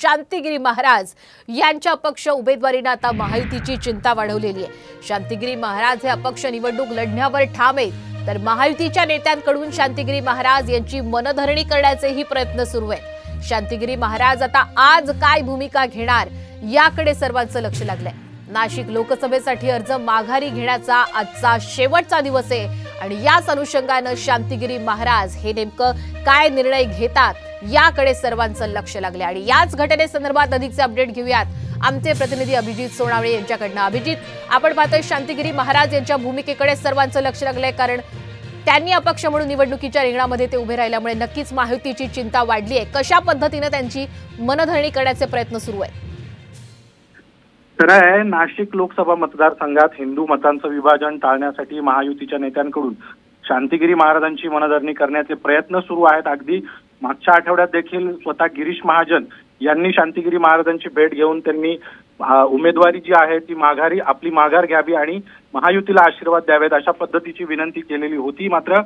शांतिगिरी महाराज यांच्या अपक्ष उमेदवारीने आता महायुतीची चिंता वाढवलेली आहे। शांतिगिरी महाराज हे अपक्ष निवडणूक लढण्यावर ठाम आहेत, तर महायुतीच्या नेत्यांकडून शांतिगिरी महाराज यांची मनधरणी करण्याचेही प्रयत्न सुरू आहेत। शांतिगिरी महाराज आता आज काय भूमिका घेणार याकडे सर्वांचं लक्ष लागलंय। नाशिक लोकसभेसाठी अर्ज माघारी घेण्याचा आजचा शेवटचा दिवस आहे आणि याच अनुषंगाने शांतिगिरी महाराज हे नेमकं काय निर्णय घेतात याकडे सर्वांचं लक्ष लागले। आणि याच घटनेसंदर्भात अधिकचे अपडेट घेऊयात आमचे प्रतिनिधी अभिजित सोनावळे यांच्याकडून। अभिजित, आपण पाहतोय शांतिगिरी महाराज यांच्या भूमिकेकडे सर्वांचं लक्ष लागलंय, कारण त्यांनी अपक्ष म्हणून निवडणुकीच्या रिंगणामध्ये ते उभे राहिल्यामुळे नक्कीच महायुतीची चिंता वाढली आहे। कशा पद्धतीने त्यांची मनधरणी करण्याचे प्रयत्न सुरू आहेत? खरं आहे, नाशिक लोकसभा मतदारसंघात हिंदू मतांचं विभाजन टाळण्यासाठी महायुतीच्या नेत्यांकडून शांतिगिरी महाराजांची मनधरणी करण्याचे प्रयत्न सुरू आहेत। अगदी मागच्या आठवड्यात देखील स्वतः गिरीश महाजन यांनी शांतिगिरी महाराजांची भेट घेऊन त्यांनी उमेदवारी जी आहे ती आपली माघार घ्यावी आणि महायुतीला आशीर्वाद द्यावेत अशा पद्धतीची विनंती केलेली होती। मात्र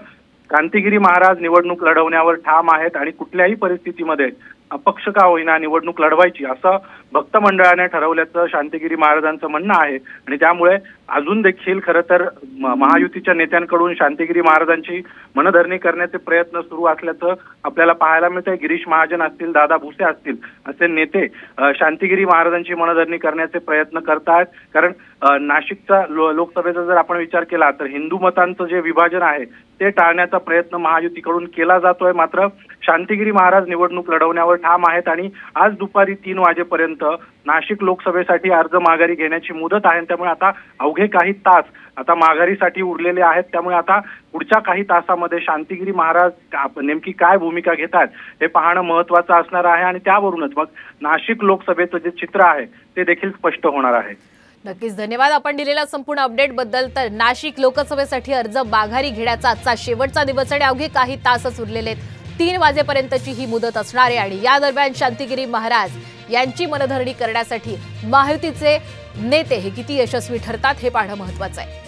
शांतिगिरी महाराज निवडणूक लढवण्यावर ठाम आहेत आणि कुठल्याही परिस्थितीमध्ये अपक्ष का होईना निवडणूक लढवायची असं भक्त मंडळाने ठरवल्याचं शांतिगिरी महाराजांचं म्हणणं आहे। आणि त्यामुळे अजून देखील खरं तर महायुतीच्या नेत्यांकडून शांतिगिरी महाराजांची मनधरणी करण्याचे प्रयत्न सुरू असल्याचं आपल्याला पाहायला मिळतंय। गिरीश महाजन असतील, दादा भुसे असतील असे नेते शांतिगिरी महाराजांची मनधरणी करण्याचे प्रयत्न करतात। कारण नाशिकचा लोकसभेचा जर आपण विचार केला तर हिंदू मतांचं जे विभाजन आहे ते टाळण्याचा प्रयत्न महायुतीकडून केला जातोय। मात्र शांतिगिरी महाराज निवडणूक लढवण्यावर ठाम आहेत आणि आज दुपारी 3 वाजेपर्यंत नाशिक लोकसभेसाठी अर्ज माघारी घेण्याची मुदत आहे। त्यामुळे आता अवघे काही तास आता माघारीसाठी उरलेले आहेत। त्यामुळे आता पुढच्या काही तासामध्ये शांतिगिरी महाराज नेमकी काय भूमिका घेतात हे पाहणं महत्त्वाचं असणार आहे आणि त्यावरूनच मग नाशिक लोकसभेचं जे चित्र आहे ते देखील स्पष्ट होणार आहे। नक्कीच, धन्यवाद आपण दिलेल्या संपूर्ण अपडेट बद्दल। तर नाशिक लोकसभेसाठी अर्ज माघारी घेण्याचा आजचा शेवटचा दिवस आणि अवघे काही तासच उरलेले आहेत। 3 वाजेपर्यंतची ही मुदत असणार आहे आणि या दरम्यान शांतिगिरी महाराज यांची मनधरणी करण्यासाठी महायुतीचे नेते हे किती यशस्वी ठरतात हे पाहणं महत्त्वाचं आहे।